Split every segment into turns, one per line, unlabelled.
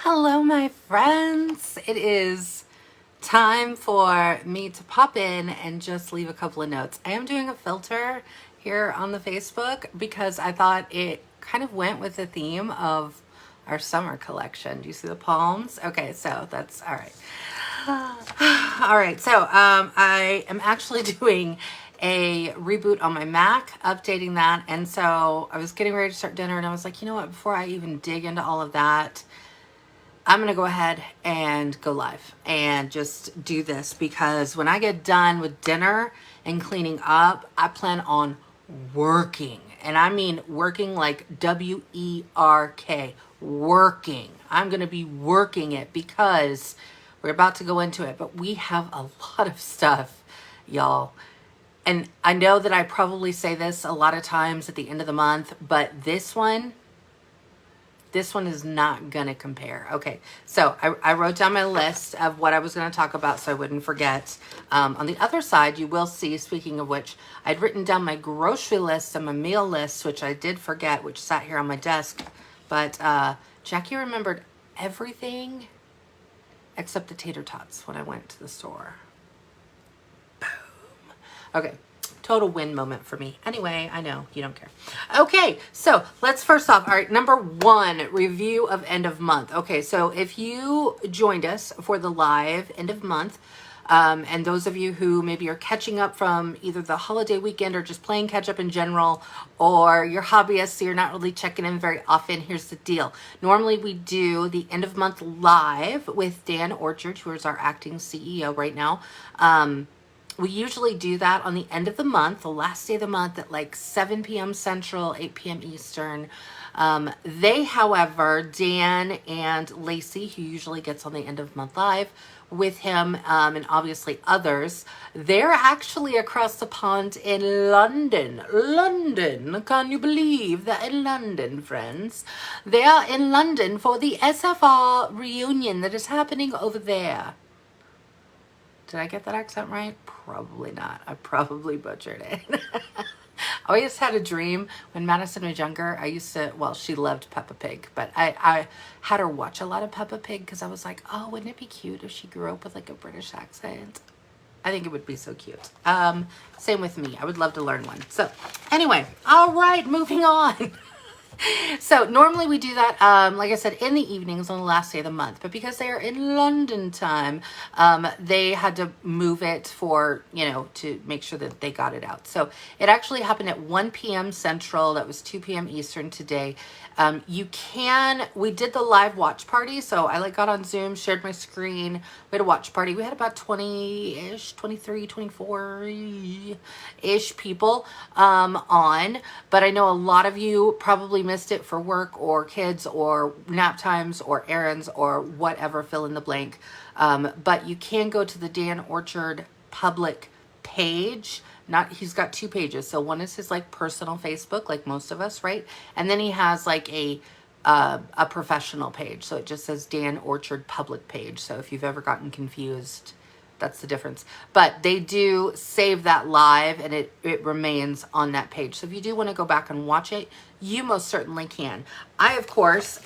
Hello, my friends. It is time for me to pop in and just leave a couple of notes. I am doing a filter here on the Facebook because I thought it kind of went with the theme of our summer collection. Do you see the palms? Okay, so that's all right. All right, so I am actually doing a reboot on my Mac, updating that. And so I was getting ready to start dinner and I was like, you know what, before I even dig into all of that, I'm going to go ahead and go live and just do this because when I get done with dinner and cleaning up, I plan on working. And I mean working like W-E-R-K, working. I'm going to be working it because we're about to go into it, but we have a lot of stuff, y'all. And I know that I probably say this a lot of times at the end of the month, but this one is not going to compare. Okay, so I wrote down my list of what I was going to talk about so I wouldn't forget. On the other side, you will see, speaking of which, I'd written down my grocery list and my meal list, which I did forget, which sat here on my desk. But Jacqui remembered everything except the tater tots when I went to the store. Boom. Okay. Total win moment for me. Anyway, I know you don't care. Okay, so let's first off, all right, number one, review of end of month. Okay, so if you joined us for the live end of month, and those of you who maybe are catching up from either the holiday weekend or just playing catch up in general, or you're hobbyists, so you're not really checking in very often, here's the deal. Normally we do the end of month live with Dan Orchard, who is our acting CEO right now. We usually do that on the end of the month, the last day of the month at like 7 p.m. Central, 8 p.m. Eastern. They, however, Dan and Lacey, who usually gets on the end of month live with him, and obviously others, they're actually across the pond in London. London, can you believe that in London, friends? They are in London for the SFR reunion that is happening over there. Did I get that accent right? Probably not. I probably butchered it. I always had a dream when Madison was younger. I used to, well, she loved Peppa Pig, but I had her watch a lot of Peppa Pig because I was like, oh, wouldn't it be cute if she grew up with like a British accent? I think it would be so cute. Same with me. I would love to learn one. So anyway, all right, moving on. So normally we do that, like I said, in the evenings on the last day of the month. But because they are in London time, they had to move it for, you know, to make sure that they got it out. So it actually happened at 1 p.m. Central. That was 2 p.m. Eastern today. We did the live watch party. So I got on Zoom, shared my screen. We had a watch party. We had about 20-ish, 23, 24-ish people on. But I know a lot of you probably missed it for work or kids or nap times or errands or whatever, fill in the blank. But you can go to the Dan Orchard public page. He's got two pages. So one is his like personal Facebook, like most of us, right? And then he has like a professional page. So it just says Dan Orchard public page. So if you've ever gotten confused, that's the difference. But they do save that live and it remains on that page. So if you do want to go back and watch it, you most certainly can. I, of course,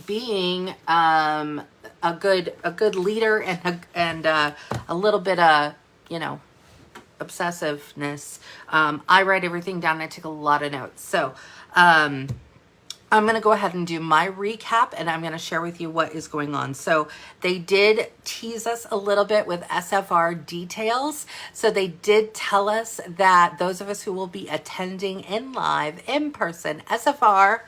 being a good leader and a little bit of, you know, obsessiveness, I write everything down and I take a lot of notes. So I'm going to go ahead and do my recap and I'm going to share with you what is going on. So they did tease us a little bit with SFR details. So they did tell us that those of us who will be attending in live, in person, SFR,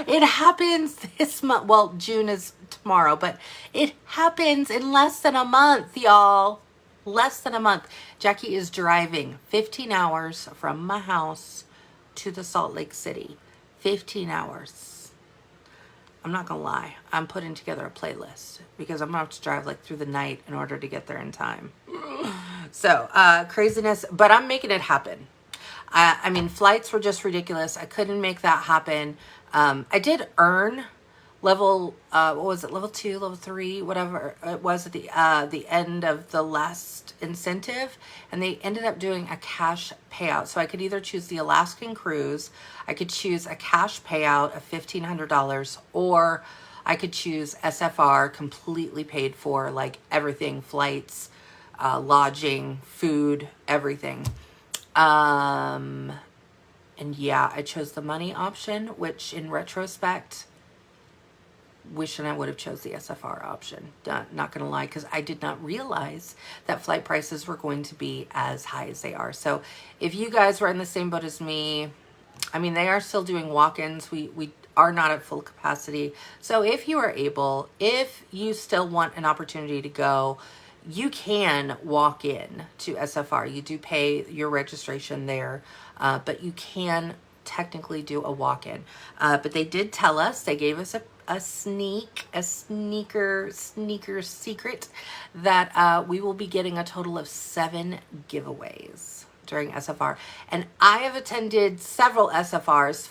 it happens this month. Well, June is tomorrow, but it happens in less than a month, y'all. Less than a month. Jacqui is driving 15 hours from my house to the Salt Lake City. 15 hours. I'm not gonna lie, I'm putting together a playlist because I'm gonna have to drive like through the night in order to get there in time. So craziness, but I'm making it happen. I mean, flights were just ridiculous. I couldn't make that happen. I did earn level, what was it, level 2, level 3, whatever it was at the end of the last incentive, and they ended up doing a cash payout. So I could either choose the Alaskan cruise, I could choose a cash payout of $1,500, or I could choose SFR, completely paid for, like everything, flights, lodging, food, everything. And yeah, I chose the money option, which in retrospect, wishing I would have chose the SFR option. Not gonna lie, because I did not realize that flight prices were going to be as high as they are. So if you guys were in the same boat as me, I mean, they are still doing walk-ins. We are not at full capacity. So if you are able, if you still want an opportunity to go, you can walk in to SFR. You do pay your registration there, but you can technically do a walk-in. But they did tell us, they gave us a sneaker secret that we will be getting a total of 7 giveaways during SFR. And I have attended several SFRs,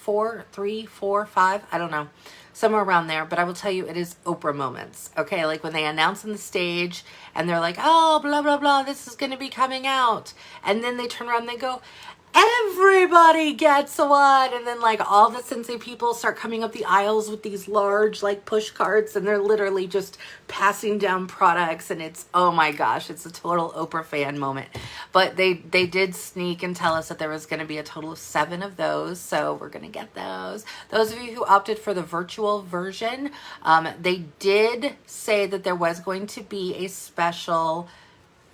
3, 4, 5, I don't know, somewhere around there. But I will tell you, it is Oprah moments. Okay, like when they announce on the stage and they're like, oh, blah, blah, blah, this is going to be coming out. And then they turn around and they go, everybody gets one. And then like all the Scentsy people start coming up the aisles with these large like push carts, and they're literally just passing down products, and it's, oh my gosh, it's a total Oprah fan moment. But they did sneak and tell us that there was going to be a total of 7 of those, so we're going to get those. Those of you who opted for the virtual version, they did say that there was going to be a special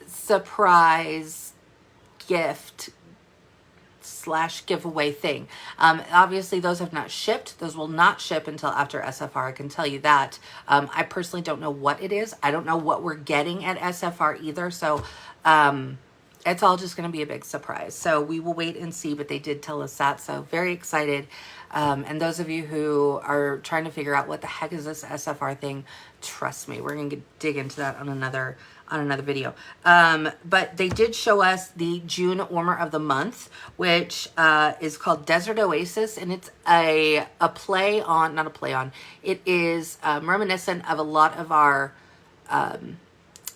surprise gift / giveaway thing. Obviously those have not shipped. Those will not ship until after SFR. I can tell you that. I personally don't know what it is. I don't know what we're getting at SFR either. So it's all just going to be a big surprise. So we will wait and see, but they did tell us that. So very excited. And those of you who are trying to figure out what the heck is this SFR thing, trust me, we're going to dig into that on another video. But they did show us the June warmer of the month, which is called Desert Oasis, and it's a play on, not a play on, it is reminiscent of a lot of our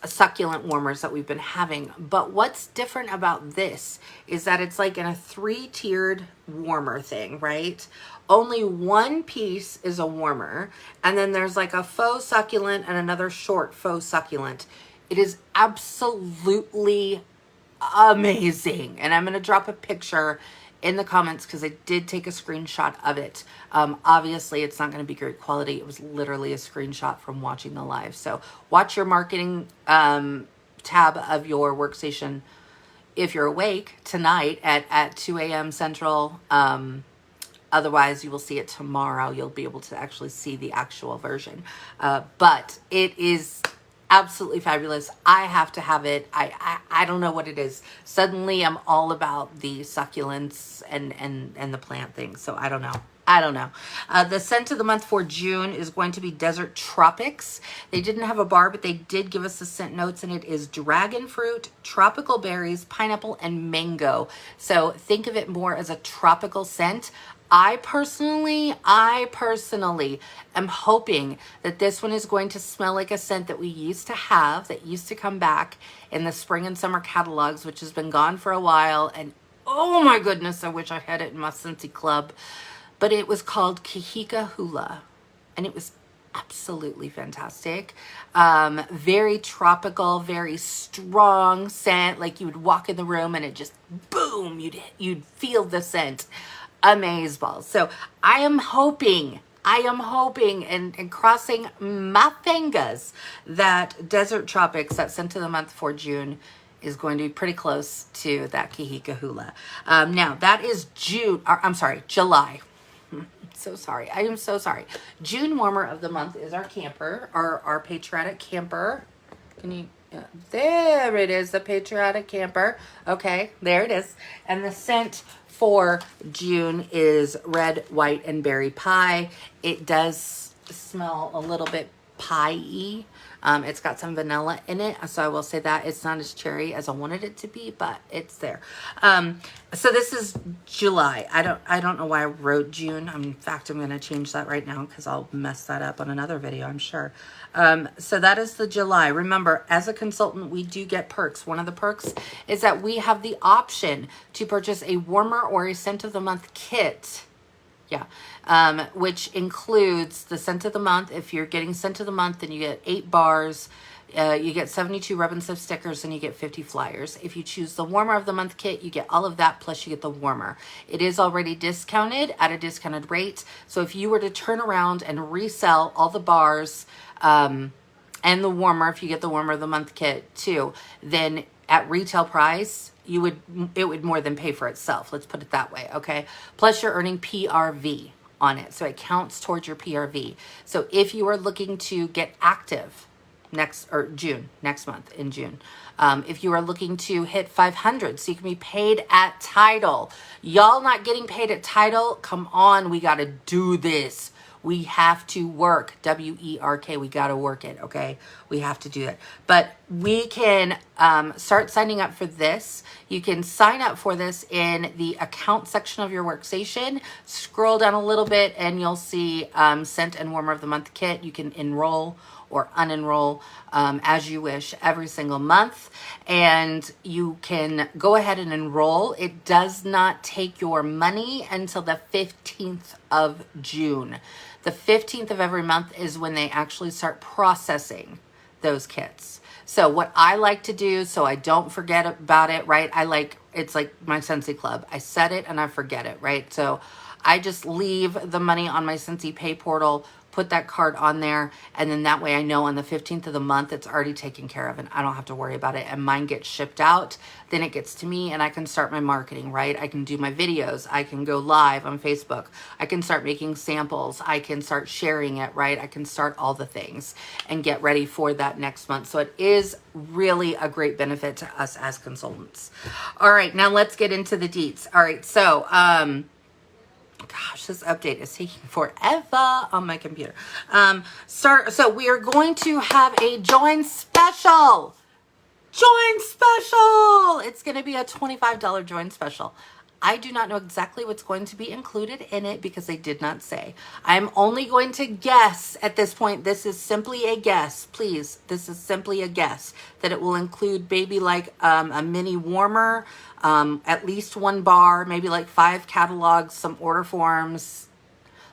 succulent warmers that we've been having. But what's different about this is that it's like in a 3-tiered warmer thing, right? Only one piece is a warmer, and then there's like a faux succulent and another short faux succulent. It is absolutely amazing. And I'm going to drop a picture in the comments because I did take a screenshot of it. Obviously, it's not going to be great quality. It was literally a screenshot from watching the live. So watch your marketing tab of your workstation if you're awake tonight at 2 a.m. Central. Otherwise, you will see it tomorrow. You'll be able to actually see the actual version. But it is absolutely fabulous. I have to have it. I don't know what it is. Suddenly I'm all about the succulents and the plant things. So I don't know. The scent of the month for June is going to be Desert Tropics. They didn't have a bar, but they did give us the scent notes, and it is dragon fruit, tropical berries, pineapple, and mango. So think of it more as a tropical scent. I personally am hoping that this one is going to smell like a scent that we used to have, that used to come back in the spring and summer catalogs, which has been gone for a while. And oh my goodness, I wish I had it in my Scentsy club. But it was called Kahika Hula, and it was absolutely fantastic. Very tropical, very strong scent. Like you would walk in the room and it just boom, you'd feel the scent. Amazeballs. So I am hoping and crossing my fingers that Desert Tropics, that scent of the month for June, is going to be pretty close to that Kahika Hula. Now that is July. So sorry. I am so sorry. June warmer of the month is our camper, our patriotic camper. Can you, there it is, the patriotic camper. Okay, there it is. And the scent for June is red, white, and berry pie. It does smell a little bit pie-y. It's got some vanilla in it, so I will say that it's not as cherry as I wanted it to be, but it's there. So this is July. I don't know why I wrote June. In fact, I'm going to change that right now because I'll mess that up on another video, I'm sure. So that is the July. Remember, as a consultant, we do get perks. One of the perks is that we have the option to purchase a warmer or a scent of the month kit Yeah. Which includes the scent of the month. If you're getting scent of the month, then you get 8 bars. You get 72 rub and sift stickers, and you get 50 flyers. If you choose the warmer of the month kit, you get all of that, plus you get the warmer. It is already discounted at a discounted rate. So if you were to turn around and resell all the bars and the warmer, if you get the warmer of the month kit too, then at retail price, it would more than pay for itself. Let's put it that way, okay? Plus you're earning PRV on it. So it counts towards your PRV. So if you are looking to get active next month in June, if you are looking to hit 500 so you can be paid at title, y'all not getting paid at title, come on, we got to do this. We have to work, W-E-R-K, we got to work it, okay? We have to do it. But we can start signing up for this. You can sign up for this in the account section of your workstation. Scroll down a little bit and you'll see Scent and Warmer of the Month kit. You can enroll or unenroll as you wish every single month. And you can go ahead and enroll. It does not take your money until the 15th of June. The 15th of every month is when they actually start processing those kits. So what I like to do, so I don't forget about it, right? It's like my Scentsy Club. I set it and I forget it, right? So I just leave the money on my Scentsy Pay portal, put that card on there, and then that way I know on the 15th of the month it's already taken care of and I don't have to worry about it, and mine gets shipped out. Then it gets to me and I can start my marketing, right? I can do my videos. I can go live on Facebook. I can start making samples. I can start sharing it, right? I can start all the things and get ready for that next month. So it is really a great benefit to us as consultants. All right, now let's get into the deets. All right, so gosh, this update is taking forever on my computer. So we are going to have a join special. Join special. It's going to be a $25 join special. I do not know exactly what's going to be included in it because they did not say. I'm only going to guess at this point. This is simply a guess. Please, this is simply a guess that it will include maybe like a mini warmer, at least 1 bar, maybe like 5 catalogs, some order forms.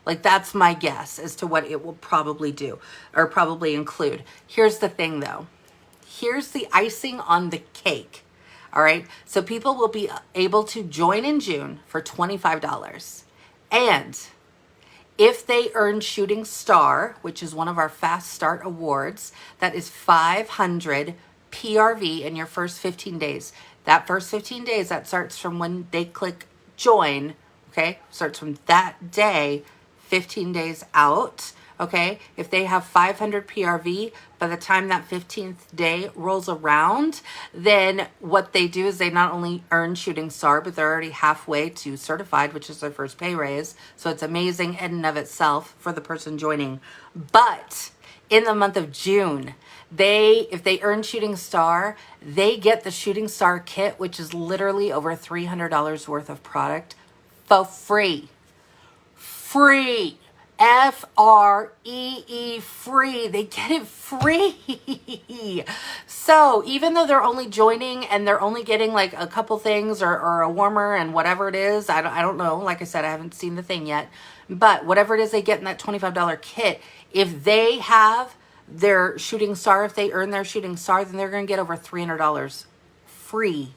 Like that's my guess as to what it will probably do or probably include. Here's the thing though. Here's the icing on the cake. All right. So people will be able to join in June for $25. And if they earn Shooting Star, which is one of our Fast Start awards, that is 500 PRV in your first 15 days. That first 15 days, that starts from when they click join, okay? Starts from that day, 15 days out, okay? If they have 500 PRV, by the time that 15th day rolls around, then what they do is they not only earn Shooting Star, but they're already halfway to certified, which is their first pay raise. So it's amazing in and of itself for the person joining. But in the month of June, if they earn Shooting Star, they get the Shooting Star kit, which is literally over $300 worth of product for free. Free. F-R-E-E, free. They get it free. So even though they're only joining and they're only getting like a couple things or a warmer and whatever it is, I don't know. Like I said, I haven't seen the thing yet. But whatever it is they get in that $25 kit, if they have their Shooting Star, if they earn their Shooting Star, then they're going to get over $300 free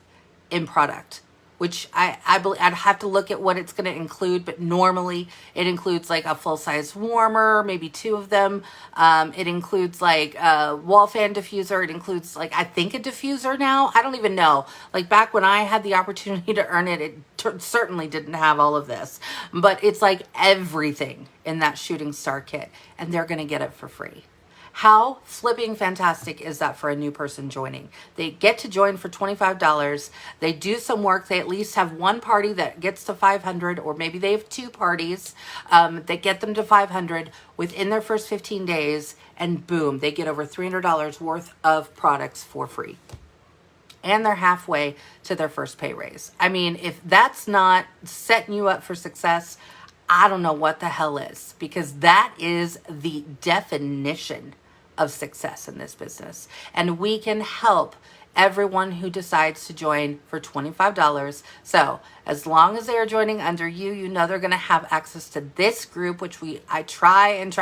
in product, which I believe I'd have to look at what it's going to include, but normally it includes like a full-size warmer, maybe 2 of them. It includes like a wall fan diffuser. It includes like, I think a diffuser now. I don't even know. Like back when I had the opportunity to earn it, it certainly didn't have all of this, but it's like everything in that Shooting Star kit, and they're going to get it for free. How flipping fantastic is that for a new person joining? They get to join for $25. They do some work. They at least have 1 party that gets to 500, or maybe they have 2 parties that get them to 500 within their first 15 days. And boom, they get over $300 worth of products for free. And they're halfway to their first pay raise. I mean, if that's not setting you up for success, I don't know what the hell is, because that is the definition of success in this business. And we can help everyone who decides to join for $25. So as long as they are joining under you, you know they're going to have access to this group, which I try and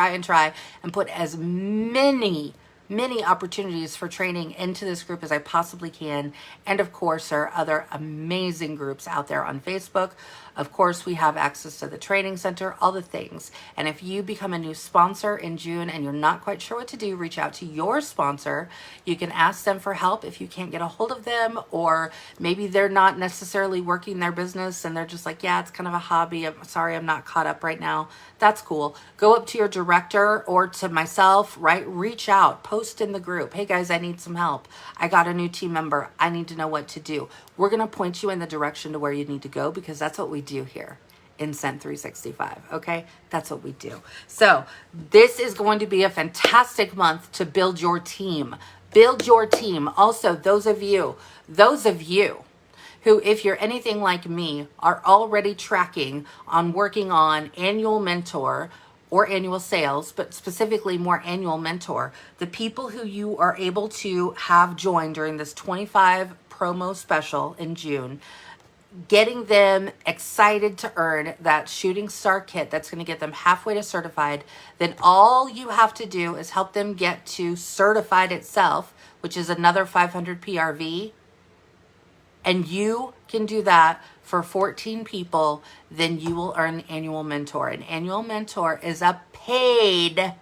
put as many opportunities for training into this group as I possibly can. And of course, there are other amazing groups out there on Facebook. Of course, we have access to the training center, all the things. And if you become a new sponsor in June and you're not quite sure what to do, reach out to your sponsor. You can ask them for help if you can't get a hold of them, or maybe they're not necessarily working their business and they're just like, yeah, it's kind of a hobby. I'm sorry, I'm not caught up right now. That's cool. Go up to your director or to myself, right? Reach out, post in the group. Hey guys, I need some help. I got a new team member. I need to know what to do. We're going to point you in the direction to where you need to go, because that's what we do here in Scent 365. Okay. That's what we do. So this is going to be a fantastic month to build your team. Build your team. Also, those of you who, if you're anything like me, are already tracking on working on annual mentor or annual sales, but specifically more annual mentor, the people who you are able to have join during this 25 promo special in June, getting them excited to earn that shooting star kit that's going to get them halfway to certified, then all you have to do is help them get to certified itself, which is another 500 PRV. And you can do that for 14 people, then you will earn annual mentor. An annual mentor is a paid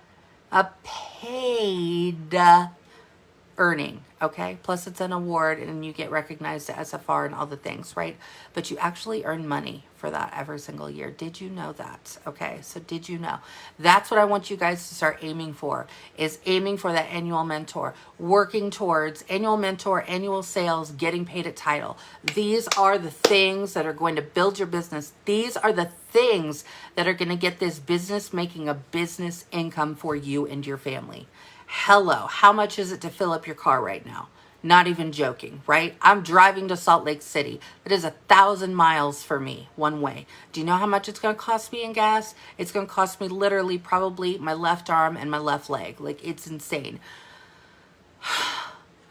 earning, okay? Plus it's an award and you get recognized at SFR and all the things, right? But you actually earn money for that every single year. Did you know that? Okay, so did you know? That's what I want you guys to start aiming for, is aiming for that annual mentor, working towards annual mentor, annual sales, getting paid at title. These are the things that are going to build your business. These are the things that are going to get this business making a business income for you and your family. Hello, how much is it to fill up your car right now? Not even joking, right? I'm driving to Salt Lake City. That is 1,000 miles for me one way. Do you know how much it's going to cost me in gas? It's going to cost me literally probably my left arm and my left leg. Like, it's insane.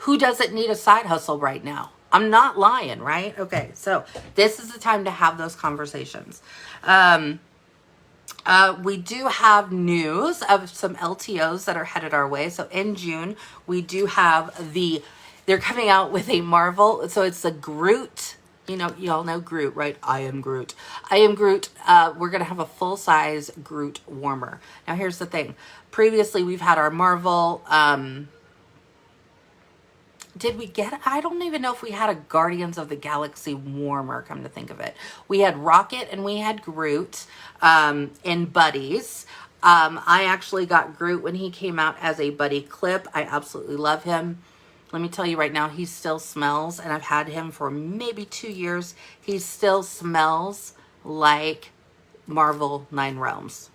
Who doesn't need a side hustle right now? I'm not lying, right? Okay, so this is the time to have those conversations. We do have news of some LTOs that are headed our way. So in June, we do have they're coming out with a Marvel. So it's the Groot. You know, you all know Groot, right? I am Groot. I am Groot. We're going to have a full-size Groot warmer. Now, here's the thing. Previously, we've had our Marvel... did we get, I don't even know if we had a Guardians of the Galaxy warmer, come to think of it. We had Rocket and we had Groot in buddies. I actually got Groot when he came out as a buddy clip. I absolutely love him. Let me tell you right now, he still smells, and I've had him for maybe 2 years. He still smells like Marvel 9 Realms.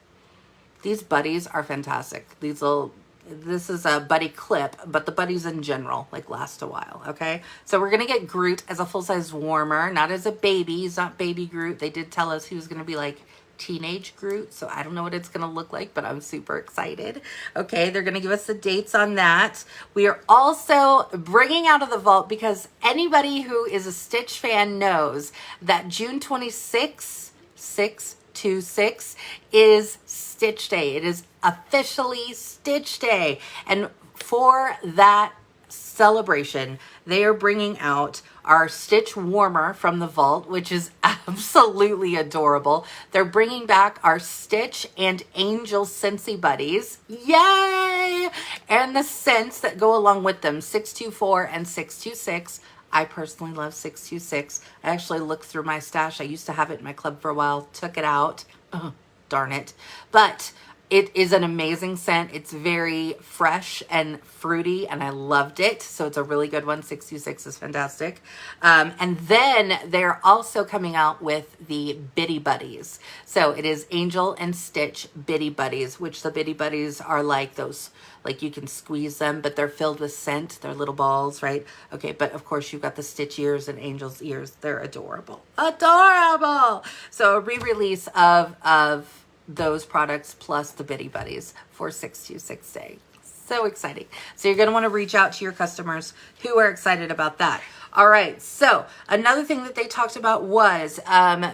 These buddies are fantastic. This is a buddy clip, but the buddies in general, like, last a while, okay? So we're going to get Groot as a full-size warmer, not as a baby. He's not baby Groot. They did tell us he was going to be, like, teenage Groot, so I don't know what it's going to look like, but I'm super excited. Okay, they're going to give us the dates on that. We are also bringing out of the vault, because anybody who is a Stitch fan knows that June 26th, 626 is Stitch Day. It is officially Stitch Day. And for that celebration, they are bringing out our Stitch warmer from the vault, which is absolutely adorable. They're bringing back our Stitch and Angel Scentsy buddies. Yay! And the scents that go along with them, 624 and 626. I personally love 626. I actually looked through my stash. I used to have it in my club for a while, took it out. Oh, darn it. But it is an amazing scent. It's very fresh and fruity, and I loved it. So it's a really good one. 626 is fantastic. And then they're also coming out with the Bitty Buddies. So it is Angel and Stitch Bitty Buddies, which the Bitty Buddies are like those, like, you can squeeze them, but they're filled with scent. They're little balls, right? Okay, but of course you've got the Stitch ears and Angel's ears. They're adorable. Adorable! So a re-release of those products plus the Bitty Buddies for 626 Day. So exciting. So you're going to want to reach out to your customers who are excited about that. All right. So another thing that they talked about was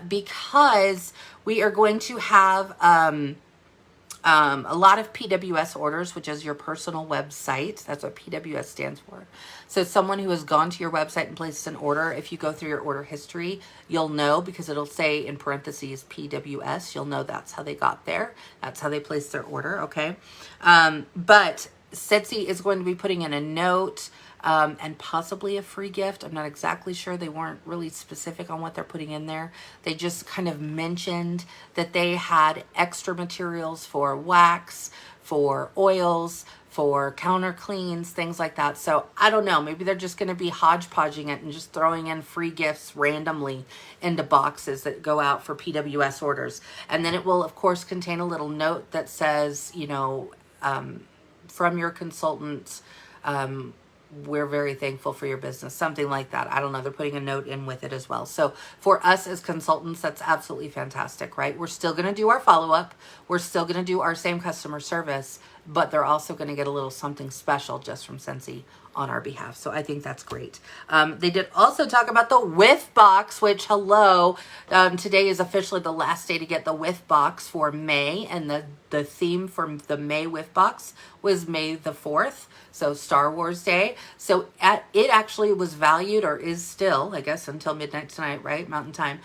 because we are going to have a lot of PWS orders, which is your personal website. That's what PWS stands for. So someone who has gone to your website and placed an order, if you go through your order history, you'll know, because it'll say in parentheses PWS, you'll know that's how they got there. That's how they placed their order, okay? But Scentsy is going to be putting in a note and possibly a free gift. I'm not exactly sure. They weren't really specific on what they're putting in there. They just kind of mentioned that they had extra materials for wax, for oils, for counter cleans, things like that. So I don't know. Maybe they're just going to be hodgepodging it and just throwing in free gifts randomly into boxes that go out for PWS orders. And then it will, of course, contain a little note that says, you know, from your consultants, we're very thankful for your business, something like that. I don't know. They're putting a note in with it as well. So for us as consultants, that's absolutely fantastic, right? We're still going to do our follow-up. We're still going to do our same customer service, but they're also going to get a little something special just from Scentsy on our behalf. So I think that's great. They did also talk about the Whiff Box, which, hello, today is officially the last day to get the Whiff Box for May. And the theme for the May Whiff Box was May the 4th. So Star Wars Day. So it actually was valued, or is still, I guess, until midnight tonight, right? Mountain time.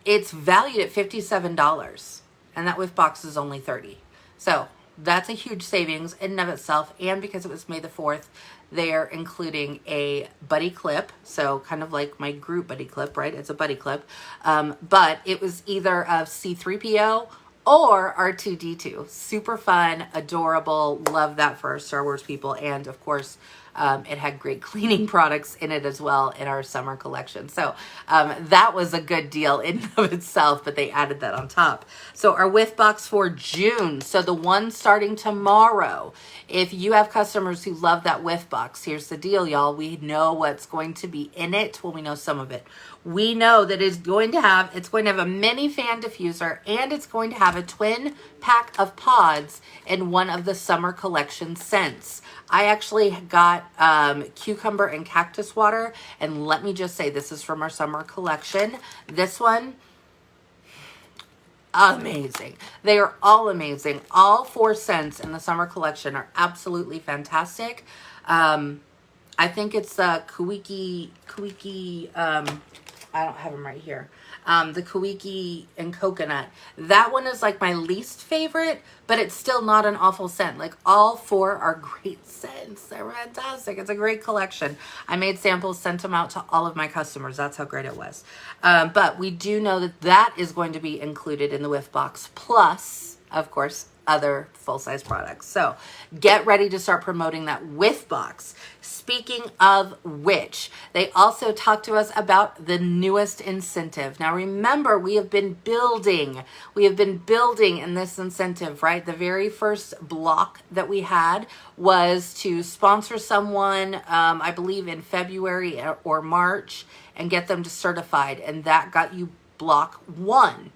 It's valued at $57. And that Whiff Box is only $30. So that's a huge savings in and of itself. And because it was May the 4th, they're including a buddy clip. So kind of like my group buddy clip, right? It's a buddy clip. But it was either a C3PO or R2D2. Super fun, adorable. Love that for our Star Wars people. And of course, it had great cleaning products in it as well in our summer collection. So that was a good deal in and of itself, but they added that on top. So our Whiff Box for June. So the one starting tomorrow. If you have customers who love that Whiff Box, here's the deal, y'all. We know what's going to be in it. Well, we know some of it. We know that it's going to have a mini fan diffuser, and it's going to have a twin pack of pods in one of the summer collection scents. I actually got cucumber and cactus water, and let me just say, this is from our summer collection. This one, amazing. They are all amazing. All 4 scents in the summer collection are absolutely fantastic. I think it's the Kuiki, I don't have them right here. The Kuiki and coconut. That one is like my least favorite, but it's still not an awful scent. Like, all 4 are great scents. They're fantastic. It's a great collection. I made samples, sent them out to all of my customers. That's how great it was. But we do know that that is going to be included in the Whiff Box, plus, of course, other full-size products. So get ready to start promoting that Whiff Box. Speaking of which, they also talked to us about the newest incentive. Now remember, we have been building in this incentive, right? The very first block that we had was to sponsor someone, I believe in February or March, and get them to certified. And that got you block 1.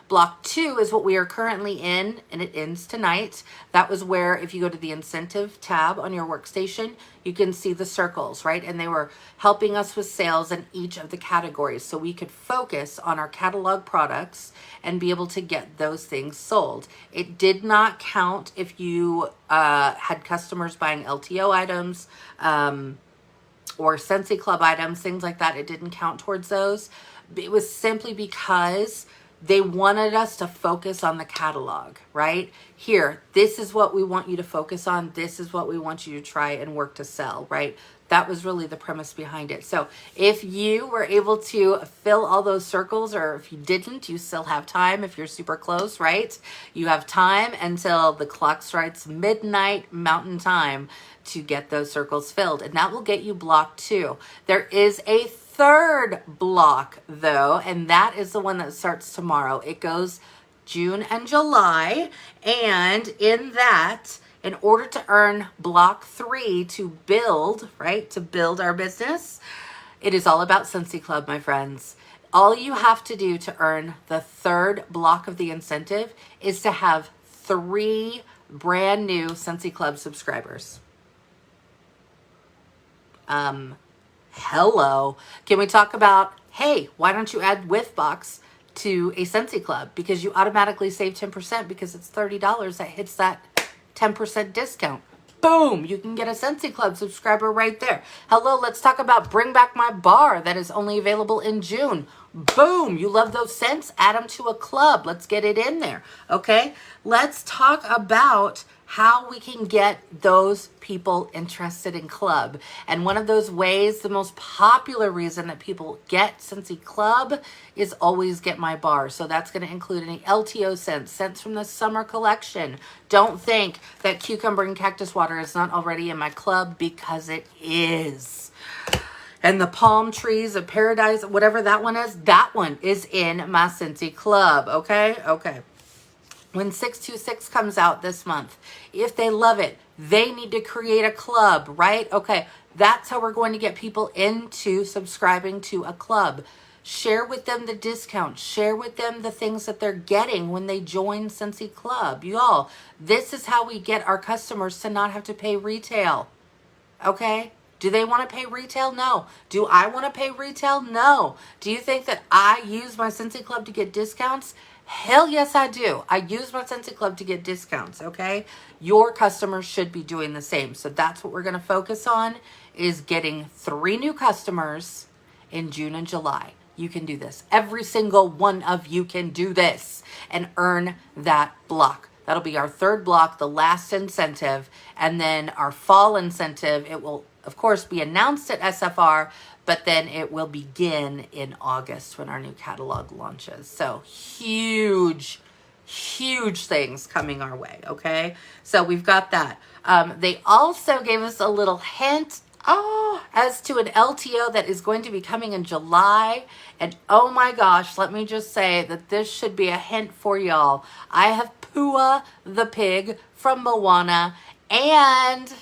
Block 2 is what we are currently in, and it ends tonight. That was where, if you go to the incentive tab on your workstation, you can see the circles, right? And they were helping us with sales in each of the categories, so we could focus on our catalog products and be able to get those things sold. It did not count if you had customers buying LTO items or Scentsy Club items, things like that. It didn't count towards those. It was simply because they wanted us to focus on the catalog, right? Here, this is what we want you to focus on. This is what we want you to try and work to sell, right? That was really the premise behind it. So if you were able to fill all those circles, or if you didn't, you still have time. If you're super close, right? You have time until the clock strikes midnight Mountain Time to get those circles filled. And that will get you block 2. There is a third block though, and that is the one that starts tomorrow. It goes June and July, and in that, in order to earn block 3 to build, right, to build our business, it is all about Scentsy Club, my friends. All you have to do to earn the third block of the incentive is to have 3 brand new Scentsy Club subscribers. Hello. Can we talk about, hey, why don't you add Whiff Box to a Scentsy Club? Because you automatically save 10% because it's $30 that hits that 10% discount. Boom, you can get a Scentsy Club subscriber right there. Hello, let's talk about Bring Back My Bar that is only available in June. Boom, you love those scents? Add them to a club. Let's get it in there, okay? Let's talk about how we can get those people interested in club. And one of those ways, the most popular reason that people get Scentsy Club is always get my bar. So that's going to include any LTO scents from the summer collection. Don't think that cucumber and cactus water is not already in my club, because it is. And the palm trees of paradise, whatever that one is in my Scentsy Club, okay? Okay. When 626 comes out this month, if they love it, they need to create a club, right? Okay, that's how we're going to get people into subscribing to a club. Share with them the discount. Share with them the things that they're getting when they join Scentsy Club. Y'all, this is how we get our customers to not have to pay retail, okay? Do they want to pay retail? No. Do I want to pay retail? No. Do you think that I use my Scentsy Club to get discounts? Hell yes, I do. I use my Scentsy Club to get discounts, okay? Your customers should be doing the same. So that's what we're going to focus on, is getting 3 new customers in June and July. You can do this. Every single one of you can do this and earn that block. That'll be our 3rd block, the last incentive, and then our fall incentive. It will, of course, be announced at SFR, but then it will begin in August when our new catalog launches. So huge, huge things coming our way, okay? So we've got that. They also gave us a little hint as to an LTO that is going to be coming in July. And oh my gosh, let me just say that this should be a hint for y'all. I have Pua the pig from Moana, and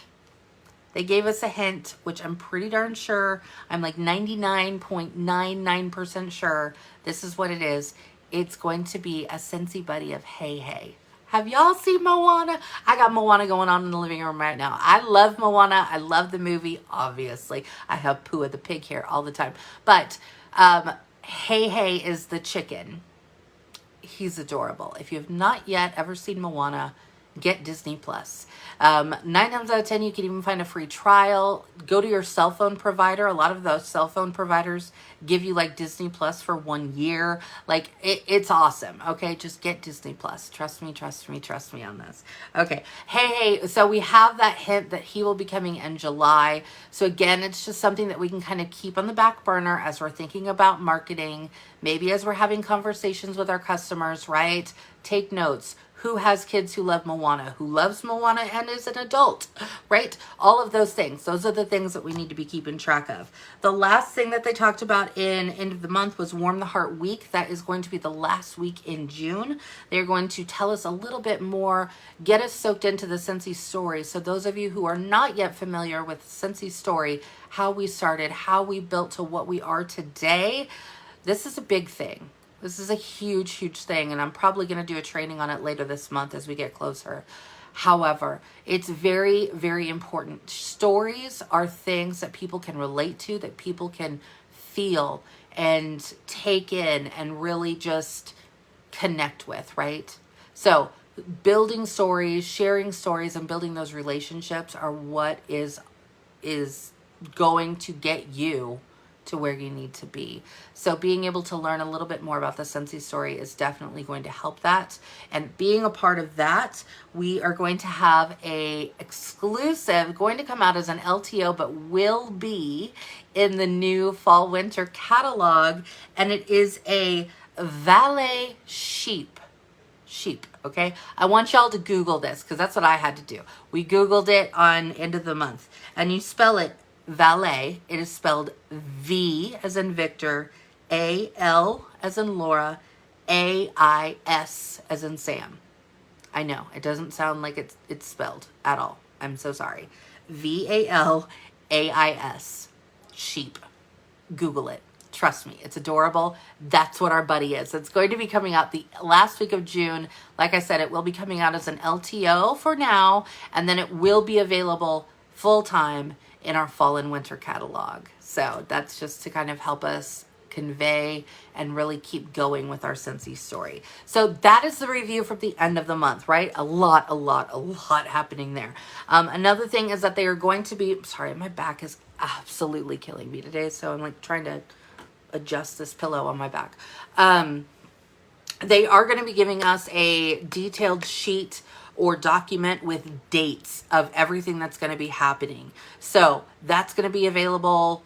they gave us a hint, which I'm pretty darn sure, I'm like 99.99% sure this is what it is. It's going to be a Scentsy buddy of Hey Hey. Have y'all seen Moana? I got Moana going on in the living room right now. I love Moana. I love the movie, obviously. I have Pua the pig here all the time. But Hey Hey is the chicken. He's adorable. If you have not yet ever seen Moana, get Disney Plus. 9 times out of 10, you can even find a free trial. Go to your cell phone provider. A lot of those cell phone providers give you like Disney Plus for 1 year. Like it's awesome. Okay, just get Disney Plus. Trust me, trust me, trust me on this. Okay, hey, so we have that hint that he will be coming in July. So again, it's just something that we can kind of keep on the back burner as we're thinking about marketing. Maybe as we're having conversations with our customers, right? Take notes. Who has kids who love Moana? Who loves Moana and is an adult, right? All of those things. Those are the things that we need to be keeping track of. The last thing that they talked about in end of the month was Warm the Heart Week. That is going to be the last week in June. They're going to tell us a little bit more, get us soaked into the Scentsy story. So those of you who are not yet familiar with Scentsy story, how we started, how we built to what we are today, this is a big thing. This is a huge, huge thing, and I'm probably going to do a training on it later this month as we get closer. However, it's very, very important. Stories are things that people can relate to, that people can feel and take in and really just connect with, right? So building stories, sharing stories, and building those relationships are what is going to get you to where you need to be. So being able to learn a little bit more about the Scentsy story is definitely going to help that. And being a part of that, we are going to have a exclusive, going to come out as an LTO, but will be in the new fall winter catalog. And it is a valet sheep, okay? I want y'all to Google this because that's what I had to do. We Googled it on end of the month, and you spell it valet. It is spelled V as in Victor, A-L as in Laura, A-I-S as in Sam. I know, it doesn't sound like it's spelled at all. I'm so sorry. V-A-L-A-I-S. Sheep. Google it. Trust me, it's adorable. That's what our buddy is. It's going to be coming out the last week of June. Like I said, it will be coming out as an LTO for now, and then it will be available full time in our fall and winter catalog. So that's just to kind of help us convey and really keep going with our Scentsy story. So that is the review from the end of the month, right? A lot happening there. Another thing is that they are going to be, sorry, my back is absolutely killing me today. So I'm like trying to adjust this pillow on my back. They are going to be giving us a detailed sheet or document with dates of everything that's going to be happening. So that's going to be available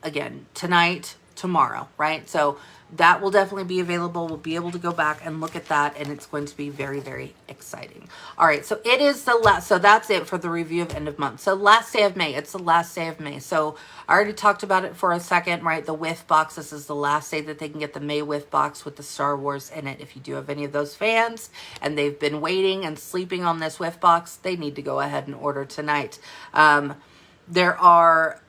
again tonight, tomorrow, right? So that will definitely be available. We'll be able to go back and look at that, and it's going to be very, very exciting. All right, so it is the last, so that's it for the review of end of month. So last day of May, it's the last day of May. So I already talked about it for a second, right? The Whiff Box, this is the last day that they can get the May Whiff Box with the Star Wars in it. If you do have any of those fans and they've been waiting and sleeping on this Whiff Box, they need to go ahead and order tonight. There are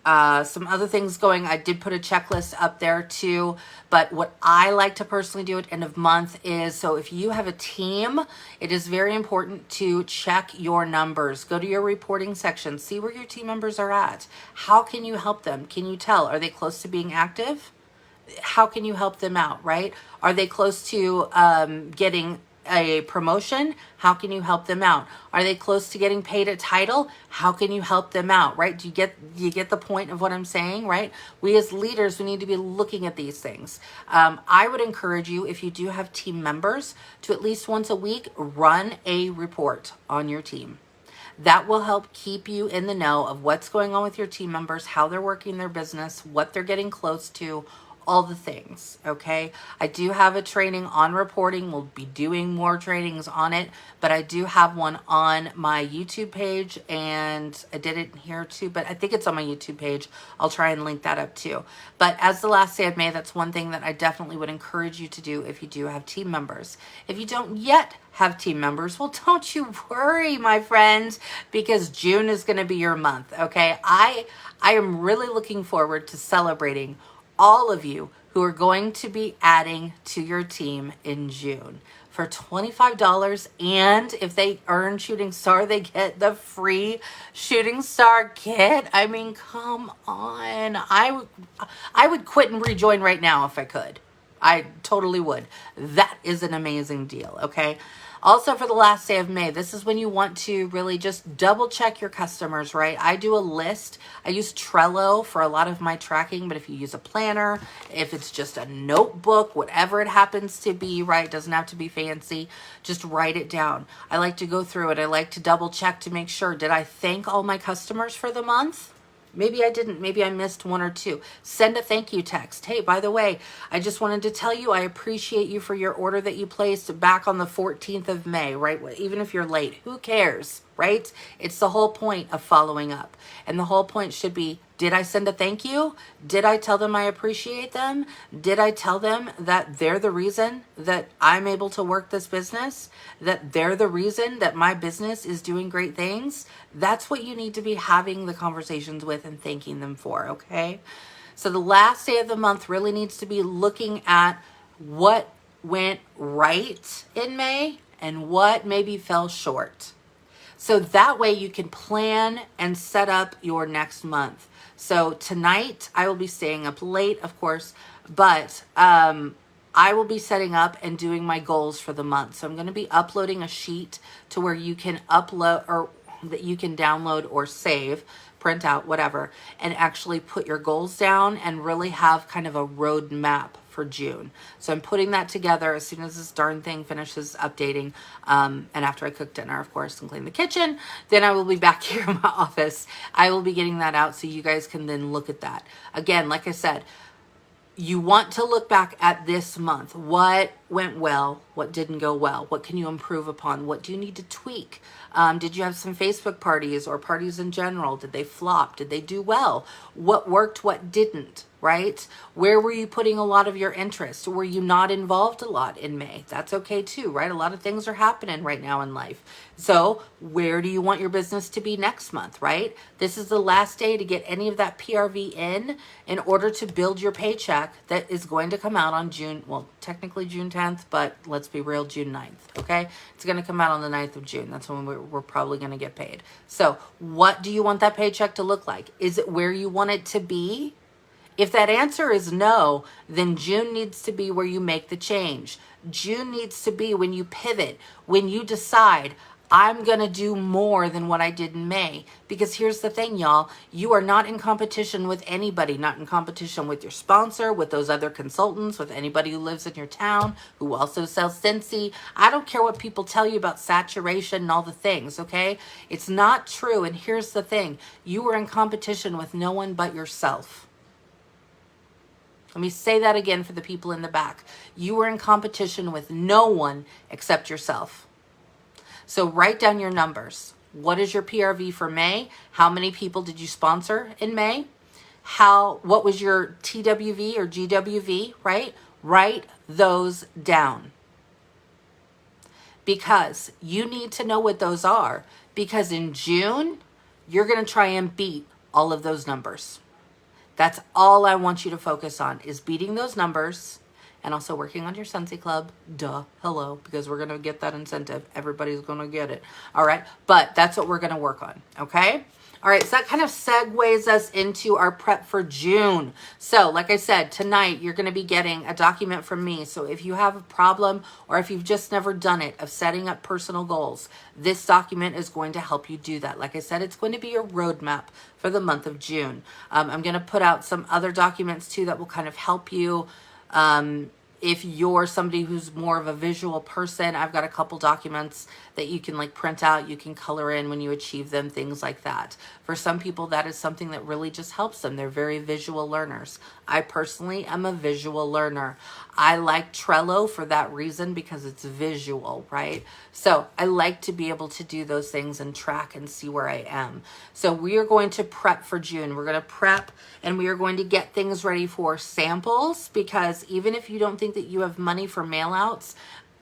some other things going. I did put a checklist up there too, but what I like to personally do at end of month is, so if you have a team, it is very important to check your numbers. Go to your reporting section, see where your team members are at. How can you help them? Can you tell? Are they close to being active? How can you help them out, right? Are they close to getting a promotion? How can you help them out? Are they close to getting paid a title? How can you help them out, right? Do you get the point of what I'm saying, right? We as leaders, we need to be looking at these things. I would encourage you, if you do have team members, to at least once a week run a report on your team. That will help keep you in the know of what's going on with your team members, how they're working their business, what they're getting close to, all the things, okay? I do have a training on reporting. We'll be doing more trainings on it, but I do have one on my YouTube page, and I did it here too, but I think it's on my YouTube page. I'll try and link that up too. But as the last day of May, that's one thing that I definitely would encourage you to do if you do have team members. If you don't yet have team members, well, don't you worry, my friends, because June is going to be your month, okay? I am really looking forward to celebrating all of you who are going to be adding to your team in June for $25. And if they earn Shooting Star, they get the free Shooting Star kit. I mean, come on. I would quit and rejoin right now if I could. I totally would. That is an amazing deal, okay? Also, for the last day of May, this is when you want to really just double check your customers, right? I do a list. I use Trello for a lot of my tracking, but if you use a planner, if it's just a notebook, whatever it happens to be, right? It doesn't have to be fancy. Just write it down. I like to go through it. I like to double check to make sure, did I thank all my customers for the month? Maybe I didn't. Maybe I missed one or two. Send a thank you text. Hey, by the way, I just wanted to tell you I appreciate you for your order that you placed back on the 14th of May, right? Even if you're late, who cares, right? It's the whole point of following up. And the whole point should be, did I send a thank you? Did I tell them I appreciate them? Did I tell them that they're the reason that I'm able to work this business? That they're the reason that my business is doing great things? That's what you need to be having the conversations with and thanking them for, okay? So the last day of the month really needs to be looking at what went right in May and what maybe fell short. So that way you can plan and set up your next month. So tonight I will be staying up late, of course, but I will be setting up and doing my goals for the month. So I'm going to be uploading a sheet to where you can upload, or that you can download or save, print out, whatever, and actually put your goals down and really have kind of a road map for June. So I'm putting that together as soon as this darn thing finishes updating. And after I cook dinner, of course, and clean the kitchen, then I will be back here in my office. I will be getting that out so you guys can then look at that. Again, like I said, you want to look back at this month. What went well? What didn't go well? What can you improve upon? What do you need to tweak? Did you have some Facebook parties or parties in general? Did they flop? Did they do well? What worked? What didn't? Right? Where were you putting a lot of your interest? Were you not involved a lot in May? That's okay too, right? A lot of things are happening right now in life. So where do you want your business to be next month, right? This is the last day to get any of that PRV in order to build your paycheck that is going to come out on June, well, technically June 10th, but let's be real, June 9th, okay? It's going to come out on the 9th of June. That's when we're probably going to get paid. So what do you want that paycheck to look like? Is it where you want it to be? If that answer is no, then June needs to be where you make the change. June needs to be when you pivot, when you decide, I'm going to do more than what I did in May. Because here's the thing, y'all. You are not in competition with anybody, not in competition with your sponsor, with those other consultants, with anybody who lives in your town, who also sells Scentsy. I don't care what people tell you about saturation and all the things, okay? It's not true. And here's the thing. You are in competition with no one but yourself. Let me say that again for the people in the back. You are in competition with no one except yourself. So write down your numbers. What is your PRV for May? How many people did you sponsor in May? What was your TWV or GWV, right? Write those down. Because you need to know what those are. Because in June, you're going to try and beat all of those numbers. That's all I want you to focus on is beating those numbers and also working on your Scentsy Club. Duh, hello, because we're going to get that incentive. Everybody's going to get it. All right, but that's what we're going to work on, okay? All right, so that kind of segues us into our prep for June. So like I said, tonight you're going to be getting a document from me. So if you have a problem or if you've just never done it of setting up personal goals, this document is going to help you do that. Like I said, it's going to be your roadmap for the month of June. I'm going to put out some other documents too that will kind of help you. If you're somebody who's more of a visual person, I've got a couple documents that you can like print out, you can color in when you achieve them, things like that. For some people, that is something that really just helps them. They're very visual learners. I personally am a visual learner. I like Trello for that reason because it's visual, right? So I like to be able to do those things and track and see where I am. So we are going to prep for June. We're going to prep and we are going to get things ready for samples because even if you don't think that you have money for mail outs,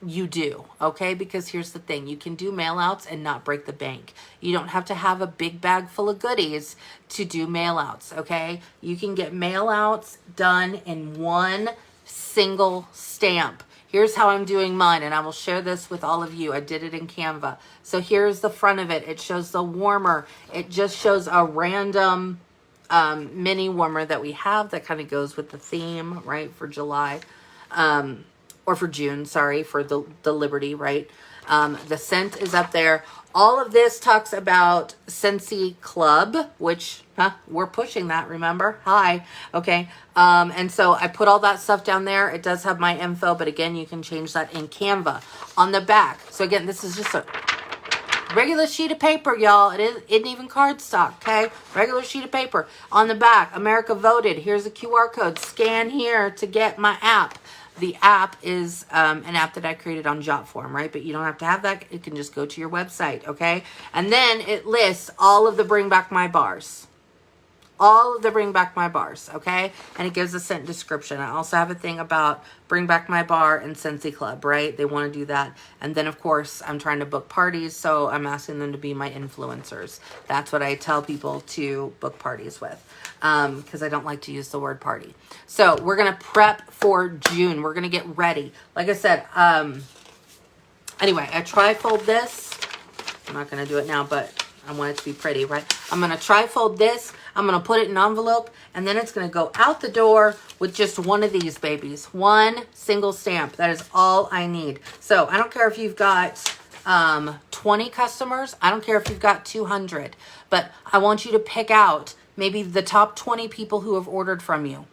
you do, okay? Because here's the thing, you can do mail outs and not break the bank. You don't have to have a big bag full of goodies to do mail outs, okay? You can get mail outs done in one single stamp. Here's how I'm doing mine, and I will share this with all of you. I did it in Canva. So here's the front of it. It shows the warmer. It just shows a random mini warmer that we have that kind of goes with the theme, right, for July. Or for June, sorry, for the Liberty, right? The scent is up there. All of this talks about Scentsy Club, which we're pushing that, remember? Hi. Okay. And so I put all that stuff down there. It does have my info, but again, you can change that in Canva. On the back. So again, this is just a regular sheet of paper, y'all. It isn't even cardstock, okay? Regular sheet of paper. On the back, America voted. Here's a QR code. Scan here to get my app. The app is an app that I created on Jotform, right? But you don't have to have that. It can just go to your website, okay? And then it lists all of the Bring Back My bars. All of the Bring Back My bars, okay? And it gives a scent description. I also have a thing about Bring Back My bar and Scentsy Club, right? They want to do that. And then, of course, I'm trying to book parties, so I'm asking them to be my influencers. That's what I tell people to book parties with because I don't like to use the word party. So we're going to prep for June. We're going to get ready. Like I said, anyway, I tri-fold this. I'm not going to do it now, but I want it to be pretty, right? I'm going to tri-fold this. I'm going to put it in an envelope, and then it's going to go out the door with just one of these babies. One single stamp. That is all I need. So I don't care if you've got 20 customers. I don't care if you've got 200. But I want you to pick out maybe the top 20 people who have ordered from you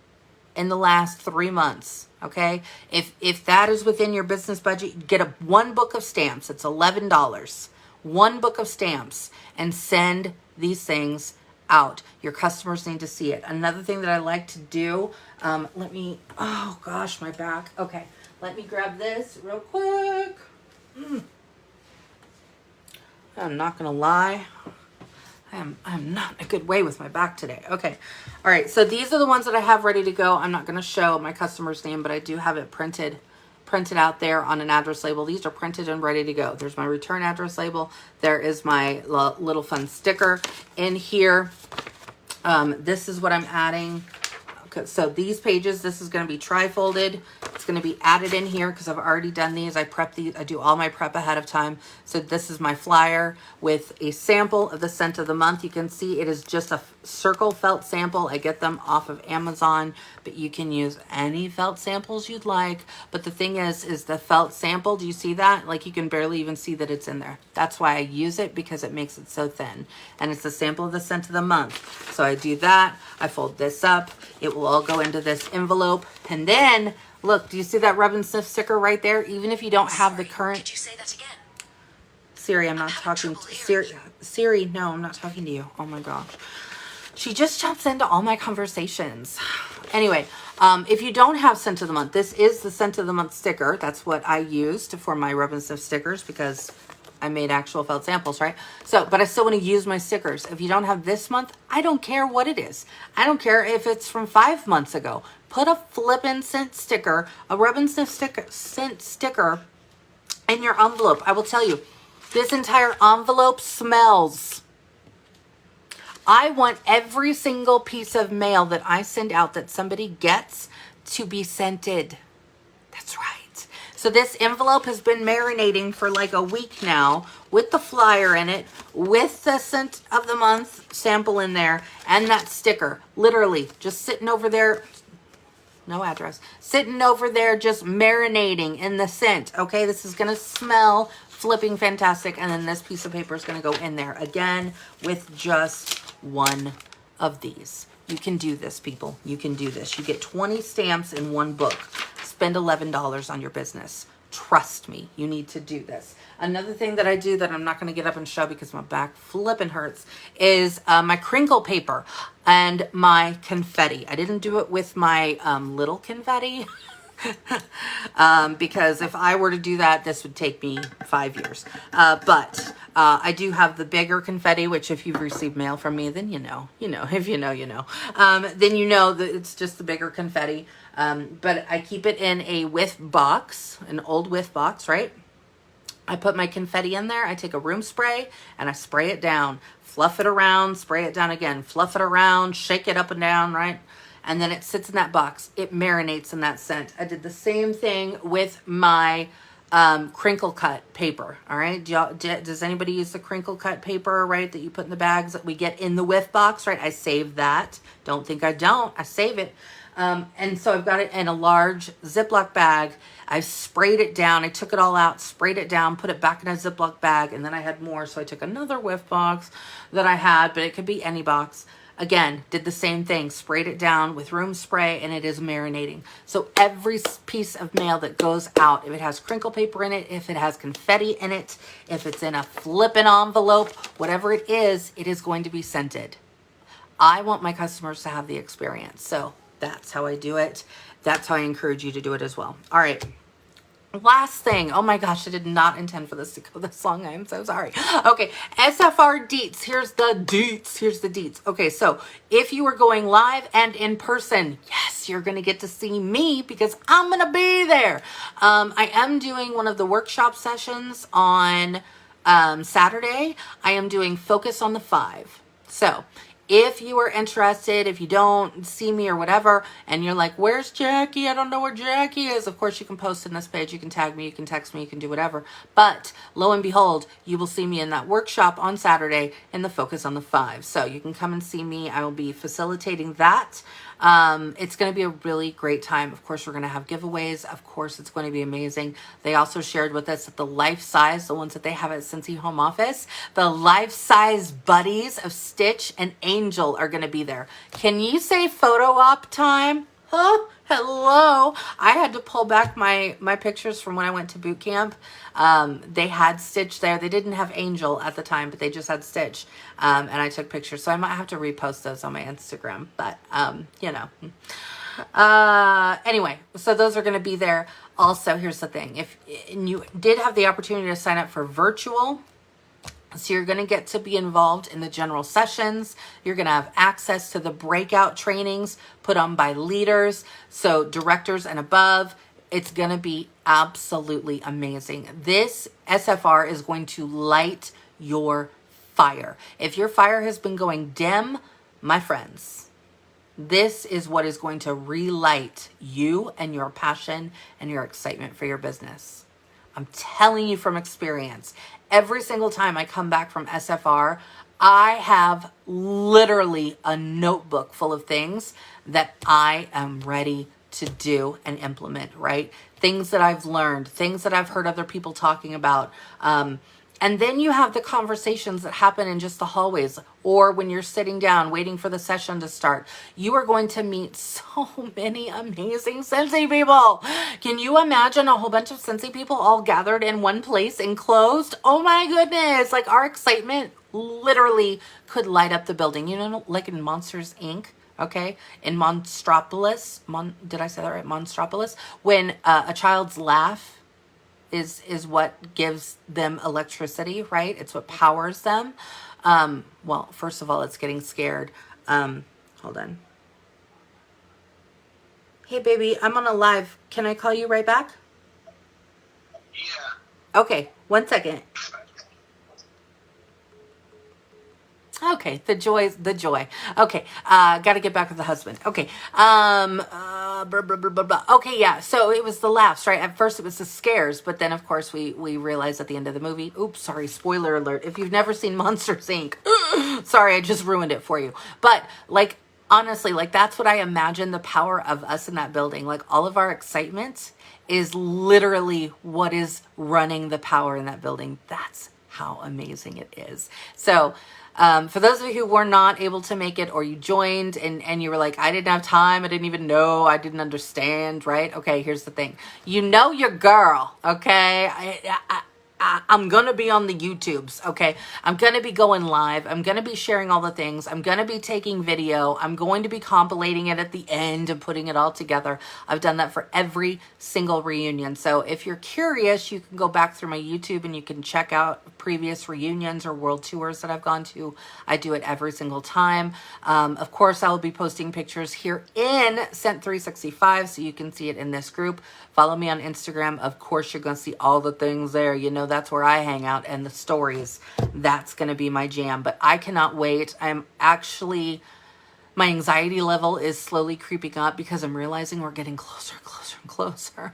in the last 3 months. Okay? If that is within your business budget, get one book of stamps. It's $11. One book of stamps and send these things out. Your customers need to see it. Another thing that I like to do, oh gosh, my back. Okay. Let me grab this real quick. I'm not gonna lie. I'm not in a good way with my back today. Okay. All right. So these are the ones that I have ready to go. I'm not going to show my customer's name, but I do have it printed out there on an address label. These are printed and ready to go. There's my return address label. There is my little fun sticker in here. This is what I'm adding. Okay, so these pages, this is going to be tri-folded. It's going to be added in here because I've already done these. I prep these. I do all my prep ahead of time. So this is my flyer with a sample of the scent of the month. You can see it is just a circle felt sample. I get them off of Amazon, but you can use any felt samples you'd like. But the thing is the felt sample, do you see that? Like you can barely even see that it's in there. That's why I use it, because it makes it so thin. And it's a sample of the scent of the month. So I do that. I fold this up. It will all go into this envelope. And then, look, do you see that rub and sniff sticker right there? Even if you don't have the current...
Could you say that again?
Siri, I'm not talking to Siri, no, I'm not talking to you. Oh my gosh. She just jumps into all my conversations. Anyway, if you don't have scent of the month, this is the scent of the month sticker. That's what I used for my rub and sniff stickers because I made actual felt samples, right? So, but I still want to use my stickers. If you don't have this month, I don't care what it is. I don't care if it's from 5 months ago. Put a flippin' scent sticker, a rub and sniff scent sticker in your envelope. I will tell you, this entire envelope smells. I want every single piece of mail that I send out that somebody gets to be scented. That's right. So this envelope has been marinating for like a week now with the flyer in it, with the scent of the month sample in there, and that sticker. Literally just sitting over there. No address. Sitting over there just marinating in the scent. Okay, this is going to smell flipping fantastic. And then this piece of paper is going to go in there again with just one of these. You can do this, people. You can do this. You get 20 stamps in one book. Spend $11 on your business. Trust me, you need to do this. Another thing that I do that I'm not going to get up and show because my back flipping hurts is my crinkle paper and my confetti. I didn't do it with my little confetti because if I were to do that, this would take me 5 years. But I do have the bigger confetti, which if you've received mail from me, then you know, if you know, you know. Then you know that it's just the bigger confetti. But I keep it in a whiff box, an old whiff box, right? I put my confetti in there. I take a room spray and I spray it down, fluff it around, spray it down again, fluff it around, shake it up and down, right? And then it sits in that box. It marinates in that scent. I did the same thing with my crinkle cut paper. All right. Does anybody use the crinkle cut paper, right? That you put in the bags that we get in the whiff box, right? I save that. Don't think I don't. I save it. And so I've got it in a large Ziploc bag. I've sprayed it down. I took it all out, sprayed it down, put it back in a Ziploc bag. And then I had more. So I took another whiff box that I had, but it could be any box. Again, did the same thing, sprayed it down with room spray, and it is marinating. So every piece of mail that goes out, if it has crinkle paper in it, if it has confetti in it, if it's in a flippin' envelope, whatever it is going to be scented. I want my customers to have the experience. So that's how I do it. That's how I encourage you to do it as well. All right. Last thing. Oh my gosh, I did not intend for this to go this long. I am so sorry. Okay, SFR Deets. Here's the deets. Here's the deets. Okay, so if you are going live and in person, yes, you're going to get to see me because I'm going to be there. I am doing one of the workshop sessions on Saturday. I am doing Focus on the 5. So if you are interested, if you don't see me or whatever, and you're like, where's Jacqui? I don't know where Jacqui is. Of course, you can post in this page. You can tag me. You can text me. You can do whatever. But lo and behold, you will see me in that workshop on Saturday in the Focus on the 5. So you can come and see me. I will be facilitating that. It's going to be a really great time. Of course, we're going to have giveaways. Of course, it's going to be amazing. They also shared with us that the life size, the ones that they have at Scentsy Home Office, the life size buddies of Stitch and Angel are going to be there. Can you say photo op time? Huh? Hello. I had to pull back my pictures from when I went to boot camp. They had Stitch there. They didn't have Angel at the time, but they just had Stitch. And I took pictures. So I might have to repost those on my Instagram. But, you know. Anyway, so those are going to be there. Also, here's the thing. If you did have the opportunity to sign up for virtual, so you're going to get to be involved in the general sessions. You're going to have access to the breakout trainings put on by leaders, so directors and above. It's going to be absolutely amazing. This SFR is going to light your fire. If your fire has been going dim, my friends, this is what is going to relight you and your passion and your excitement for your business. I'm telling you from experience. Every single time I come back from SFR, I have literally a notebook full of things that I am ready to do and implement, right? Things that I've learned, things that I've heard other people talking about. And then you have the conversations that happen in just the hallways or when you're sitting down waiting for the session to start. You are going to meet so many amazing Scentsy people. Can you imagine a whole bunch of Scentsy people all gathered in one place enclosed? Oh my goodness. Like our excitement literally could light up the building. You know, like in Monsters, Inc., okay? In Monstropolis, did I say that right? Monstropolis, when a child's laugh is what gives them electricity, right? It's what powers them. Well, first of all, it's getting scared. Hold on. Hey, baby, I'm on a live. Can I call you right back? Yeah. Okay, 1 second. Okay, the joy. Okay, got to get back with the husband. Okay, okay, yeah. So it was the laughs, right? At first it was the scares, but then of course we realized at the end of the movie. Oops, sorry, spoiler alert. If you've never seen Monsters Inc., sorry, I just ruined it for you. But like honestly, like that's what I imagine the power of us in that building. Like all of our excitement is literally what is running the power in that building. That's how amazing it is. So. For those of you who were not able to make it or you joined and you were like, I didn't have time, I didn't even know, I didn't understand, right? Okay, here's the thing. You know your girl, okay? I'm going to be on the YouTubes, okay? I'm going to be going live. I'm going to be sharing all the things. I'm going to be taking video. I'm going to be compilating it at the end and putting it all together. I've done that for every single reunion. So if you're curious, you can go back through my YouTube and you can check out previous reunions or world tours that I've gone to. I do it every single time. Of course, I will be posting pictures here in Scent 365 so you can see it in this group. Follow me on Instagram. Of course, you're going to see all the things there. You know, that's where I hang out, and the stories. That's going to be my jam. But I cannot wait. I'm actually, my anxiety level is slowly creeping up because I'm realizing we're getting closer and closer and closer.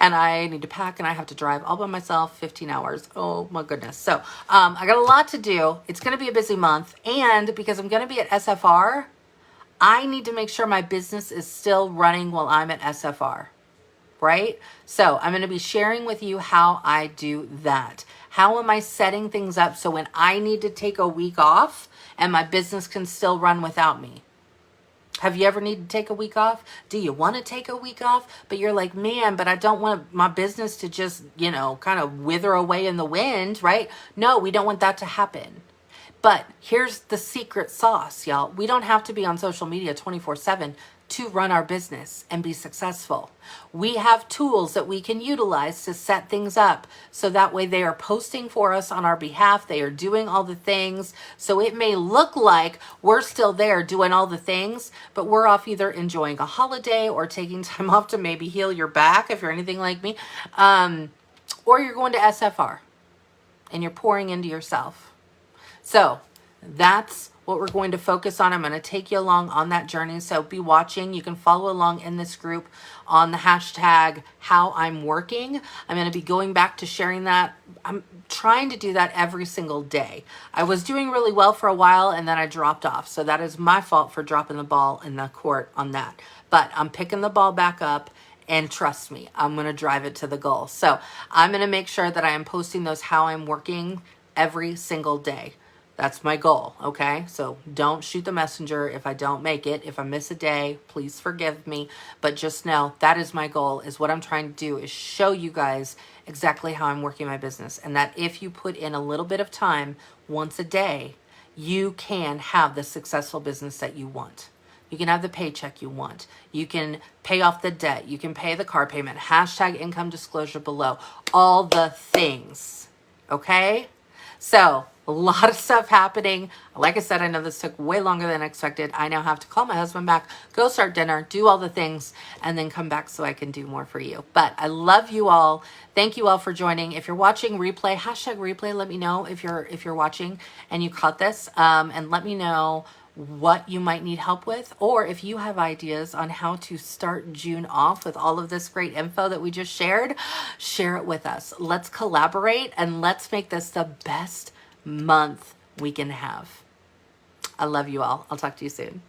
And I need to pack and I have to drive all by myself 15 hours. Oh my goodness. So I got a lot to do. It's going to be a busy month. And because I'm going to be at SFR, I need to make sure my business is still running while I'm at SFR. Right? So I'm going to be sharing with you how I do that. How am I setting things up so when I need to take a week off and my business can still run without me? Have you ever needed to take a week off? Do you want to take a week off? But you're like, man, but I don't want my business to just, you know, kind of wither away in the wind, right? No, we don't want that to happen. But here's the secret sauce, y'all. We don't have to be on social media 24/7 to run our business and be successful. We have tools that we can utilize to set things up so that way they are posting for us on our behalf. They are doing all the things. So it may look like we're still there doing all the things, but we're off either enjoying a holiday or taking time off to maybe heal your back if you're anything like me, or you're going to SFR and you're pouring into yourself. So that's what we're going to focus on. I'm going to take you along on that journey. So be watching. You can follow along in this group on the hashtag how I'm working. I'm going to be going back to sharing that. I'm trying to do that every single day. I was doing really well for a while and then I dropped off. So that is my fault for dropping the ball in the court on that. But I'm picking the ball back up. And trust me, I'm going to drive it to the goal. So I'm going to make sure that I am posting those how I'm working every single day. That's my goal, okay? So don't shoot the messenger if I don't make it. If I miss a day, please forgive me. But just know that is my goal, is what I'm trying to do is show you guys exactly how I'm working my business. And that if you put in a little bit of time once a day, you can have the successful business that you want. You can have the paycheck you want. You can pay off the debt. You can pay the car payment. Hashtag income disclosure below. All the things. Okay? So, a lot of stuff happening. Like I said, I know this took way longer than expected. I now have to call my husband back, go start dinner, do all the things, and then come back so I can do more for you. But I love you all. Thank you all for joining. If you're watching replay, hashtag replay, let me know if you're watching and you caught this, and let me know what you might need help with, or if you have ideas on how to start June off with all of this great info that we just shared, share it with us. Let's collaborate and let's make this the best month we can have. I love you all. I'll talk to you soon.